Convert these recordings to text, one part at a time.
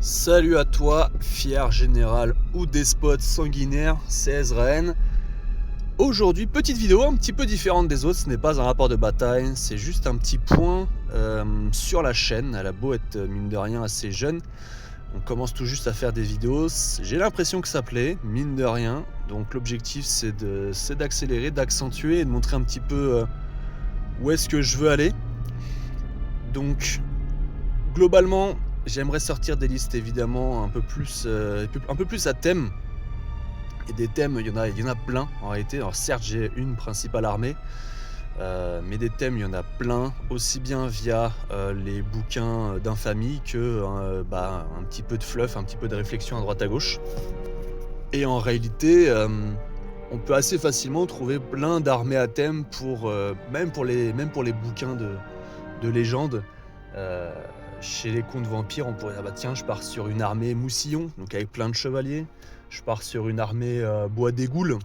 Salut à toi, fier général ou despote sanguinaire, c'est Ezraen. Aujourd'hui, petite vidéo un petit peu différente des autres, ce n'est pas un rapport de bataille, c'est juste un petit point sur la chaîne. Elle a beau être mine de rien assez jeune, on commence tout juste à faire des vidéos, j'ai l'impression que ça plaît, mine de rien. Donc l'objectif c'est d'accélérer, d'accentuer et de montrer un petit peu où est-ce que je veux aller. Donc globalement, j'aimerais sortir des listes évidemment un peu plus à thème. Et des thèmes, il y en a plein en réalité. Alors certes, j'ai une principale armée, mais des thèmes, il y en a plein, aussi bien via les bouquins d'infamie que un petit peu de fluff, un petit peu de réflexion à droite à gauche. Et en réalité, on peut assez facilement trouver plein d'armées à thème même pour les bouquins de légende. Chez les contes vampires, on pourrait dire tiens, je pars sur une armée Moussillon, donc avec plein de chevaliers. Je pars sur une armée Bois des Goules,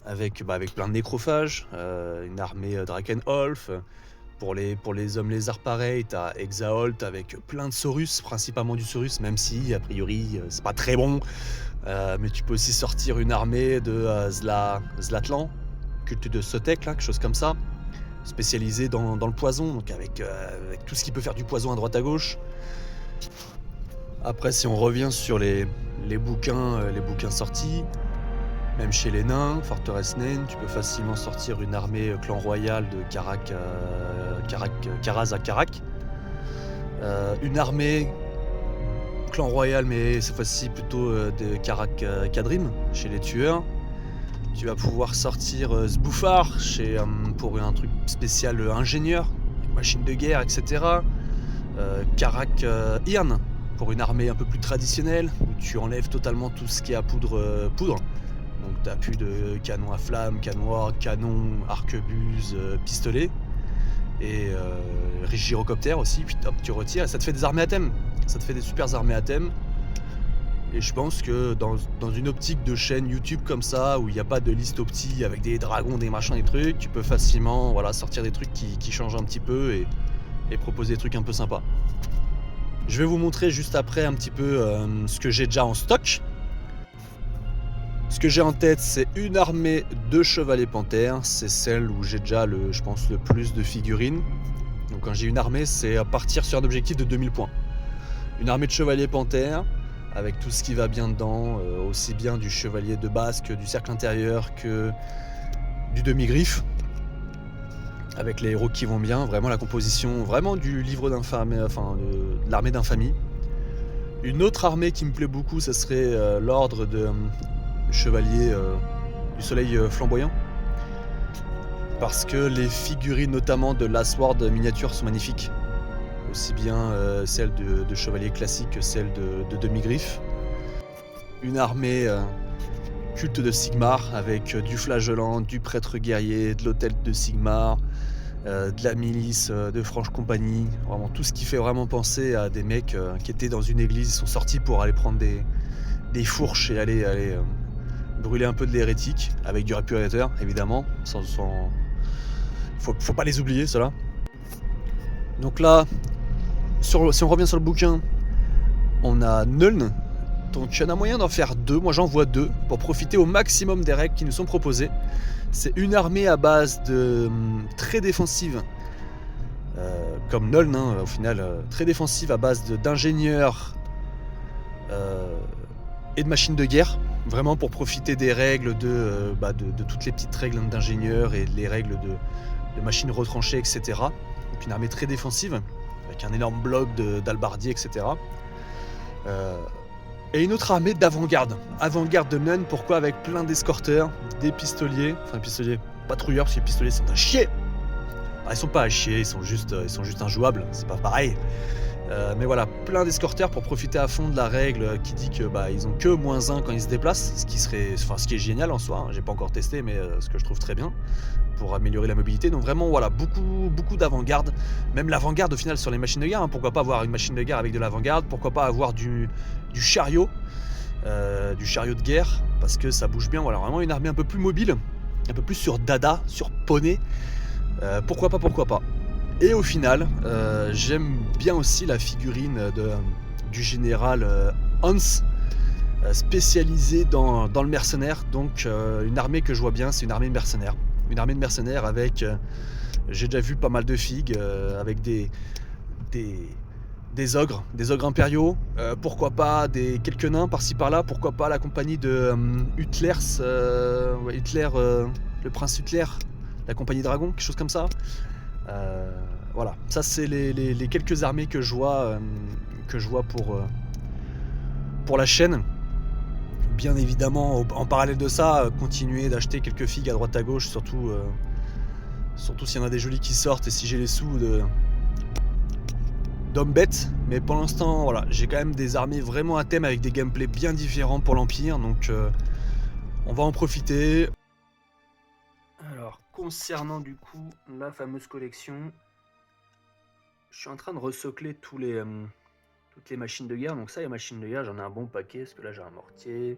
avec plein de nécrophages. Une armée Drakenholf. Pour les hommes lézards, pareil, t'as Exaholt avec plein de Saurus, principalement du Saurus, même si, a priori, c'est pas très bon. Mais tu peux aussi sortir une armée de Zlatlan, culte de Sotek, là, quelque chose comme ça, spécialisé dans le poison, donc avec tout ce qui peut faire du poison à droite à gauche. Après, si on revient sur les bouquins sortis, même chez les nains, Forteresse Naine, tu peux facilement sortir une armée clan royal de Karaz à Karak. Une armée clan royal, mais cette fois-ci plutôt de Karak Kadrim, chez les tueurs. Tu vas pouvoir sortir Sbouffar pour un truc spécial ingénieur, machine de guerre, etc. Karak Irn pour une armée un peu plus traditionnelle, où tu enlèves totalement tout ce qui est à poudre. Donc t'as plus de canon à flamme, canon, arquebuse, pistolet. Et gyrocoptère aussi, puis hop, tu retires, et ça te fait des armées à thème. Ça te fait des super armées à thème. Et je pense que dans une optique de chaîne YouTube comme ça, où il n'y a pas de liste opti avec des dragons, des machins, des trucs, tu peux facilement sortir des trucs qui changent un petit peu et proposer des trucs un peu sympas. Je vais vous montrer juste après un petit peu ce que j'ai déjà en stock. Ce que j'ai en tête, c'est une armée de chevaliers panthères. C'est celle où j'ai déjà le plus de figurines. Donc quand j'ai une armée, c'est à partir sur un objectif de 2000 points. Une armée de chevaliers panthères, avec tout ce qui va bien dedans, aussi bien du chevalier de base que du cercle intérieur que du demi-griffe, avec les héros qui vont bien, vraiment la composition vraiment du livre d'infamie, de l'armée d'infamie. Une autre armée qui me plaît beaucoup, ce serait l'ordre de chevalier du soleil flamboyant, parce que les figurines notamment de Lastward miniature sont magnifiques, aussi bien celles de chevalier classique que celles de demi-griffe. Une armée culte de Sigmar avec du flagellant, du prêtre guerrier, de l'hôtel de Sigmar, de la milice de Franche Compagnie, vraiment tout ce qui fait vraiment penser à des mecs qui étaient dans une église, ils sont sortis pour aller prendre des fourches et aller brûler un peu de l'hérétique, avec du répurateur évidemment, faut pas les oublier ceux-là. Donc là, si on revient sur le bouquin, on a Nuln, donc il y en a moyen d'en faire deux, moi j'en vois deux, pour profiter au maximum des règles qui nous sont proposées. C'est une armée à base de très défensive, comme Nuln au final, très défensive à base d'ingénieurs et de machines de guerre, vraiment pour profiter des règles de toutes les petites règles d'ingénieurs et les règles de machines retranchées, etc. Donc une armée très défensive, avec un énorme bloc d'albardiers, etc. Et une autre armée d'avant-garde de Nuln, pourquoi avec plein d'escorteurs, des pistoliers, patrouilleurs, parce que les pistoliers sont à chier. Ils sont pas à chier, ils sont juste injouables, c'est pas pareil. Mais voilà, plein d'escorteurs pour profiter à fond de la règle qui dit que ils ont que -1 quand ils se déplacent, ce qui est génial en soi, hein. J'ai pas encore testé, mais ce que je trouve très bien pour améliorer la mobilité. Donc vraiment voilà, beaucoup d'avant-garde, même l'avant-garde au final sur les machines de guerre, hein. Pourquoi pas avoir une machine de guerre avec de l'avant-garde, pourquoi pas avoir du chariot, de guerre, parce que ça bouge bien. Voilà, vraiment une armée un peu plus mobile, un peu plus sur dada, sur poney. Pourquoi pas. Et au final, j'aime bien aussi la figurine du général Hans, spécialisé dans le mercenaire. Donc une armée que je vois bien, c'est une armée de mercenaires. Une armée de mercenaires avec, j'ai déjà vu pas mal de figues, avec des, des ogres impériaux, pourquoi pas quelques nains par-ci par-là, pourquoi pas la compagnie de Hitlers, Hitler, le prince Hitler, la compagnie dragon, quelque chose comme ça. Voilà, ça c'est les quelques armées que je vois pour la chaîne. Bien évidemment, en parallèle de ça, continuer d'acheter quelques figues à droite à gauche, surtout s'il y en a des jolies qui sortent et si j'ai les sous d'hommes bêtes. Mais pour l'instant, voilà, j'ai quand même des armées vraiment à thème avec des gameplays bien différents pour l'Empire, donc on va en profiter. Alors, concernant du coup la fameuse collection, je suis en train de resocler toutes les machines de guerre. Donc ça, les machines de guerre, j'en ai un bon paquet, parce que là j'ai un mortier,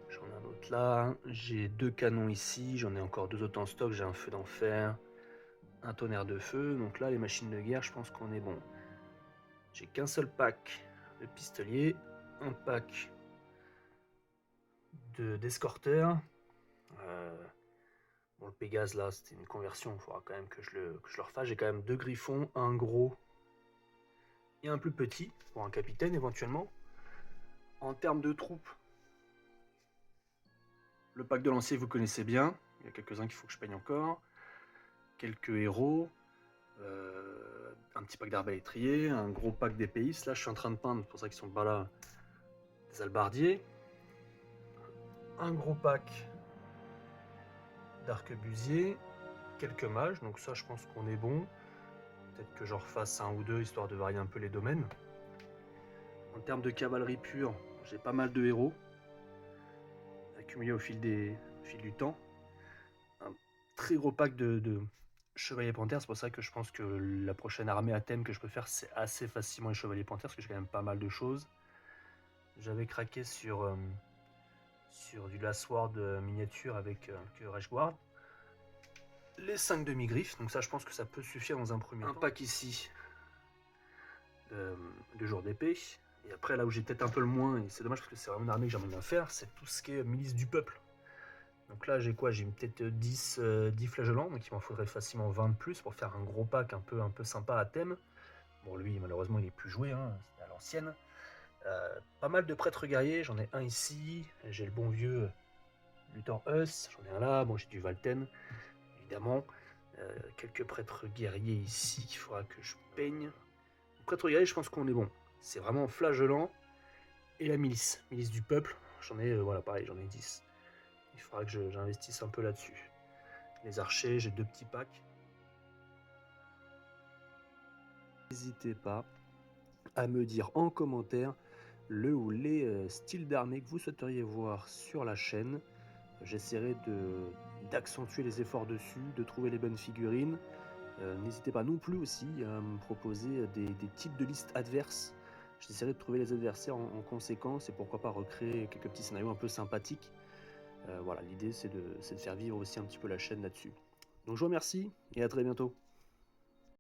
j'en ai un autre là, j'ai 2 canons ici, j'en ai encore 2 autres en stock, j'ai un feu d'enfer, un tonnerre de feu. Donc là, les machines de guerre, je pense qu'on est bon. J'ai qu'un seul pack de pistoliers, un pack d'escorteurs. Bon, le Pégase là, c'était une conversion, il faudra quand même que je le refasse. J'ai quand même 2 griffons, un gros et un plus petit, pour un capitaine éventuellement. En termes de troupes, le pack de lanciers vous connaissez bien, il y a quelques-uns qu'il faut que je peigne encore. Quelques héros, un petit pack d'arbalétriers, un gros pack d'épéistes. Là je suis en train de peindre, c'est pour ça qu'ils sont pas là, des halbardiers. Un gros pack d'arquebusiers, quelques mages, donc ça je pense qu'on est bon. Peut-être que j'en refasse un ou deux, histoire de varier un peu les domaines. En termes de cavalerie pure, j'ai pas mal de héros, accumulés au fil du temps. Un très gros pack de chevaliers panthères, c'est pour ça que je pense que la prochaine armée à thème que je peux faire, c'est assez facilement les chevaliers panthères, parce que j'ai quand même pas mal de choses. J'avais craqué sur du Last Word miniature avec le Rage-Guard. Les 5 demi-griffes, donc ça je pense que ça peut suffire dans un premier temps. Un pack ici de jour d'épée. Et après là où j'ai peut-être un peu le moins, et c'est dommage parce que c'est vraiment une armée que j'aimerais bien faire, c'est tout ce qui est milice du peuple. Donc là j'ai quoi? J'ai peut-être 10 flagellants, donc il m'en faudrait facilement 20 de plus pour faire un gros pack un peu sympa à thème. Bon lui malheureusement il est plus joué, hein, c'est à l'ancienne. Pas mal de prêtres guerriers, j'en ai un ici, j'ai le bon vieux Luthor Hus, j'en ai un là, bon j'ai du Valten, évidemment. Quelques prêtres guerriers ici qu'il faudra que je peigne. Prêtre guerrier, je pense qu'on est bon. C'est vraiment flagellant. Et la milice du peuple, j'en ai, voilà, pareil, j'en ai 10. Il faudra que j'investisse un peu là-dessus. Les archers, j'ai 2 petits packs. N'hésitez pas à me dire en commentaire le ou les styles d'armée que vous souhaiteriez voir sur la chaîne. J'essaierai d'accentuer les efforts dessus, de trouver les bonnes figurines. N'hésitez pas non plus aussi à me proposer des types de listes adverses. J'essaierai de trouver les adversaires en conséquence et pourquoi pas recréer quelques petits scénarios un peu sympathiques. Voilà, l'idée c'est de faire vivre aussi un petit peu la chaîne là-dessus. Donc je vous remercie et à très bientôt.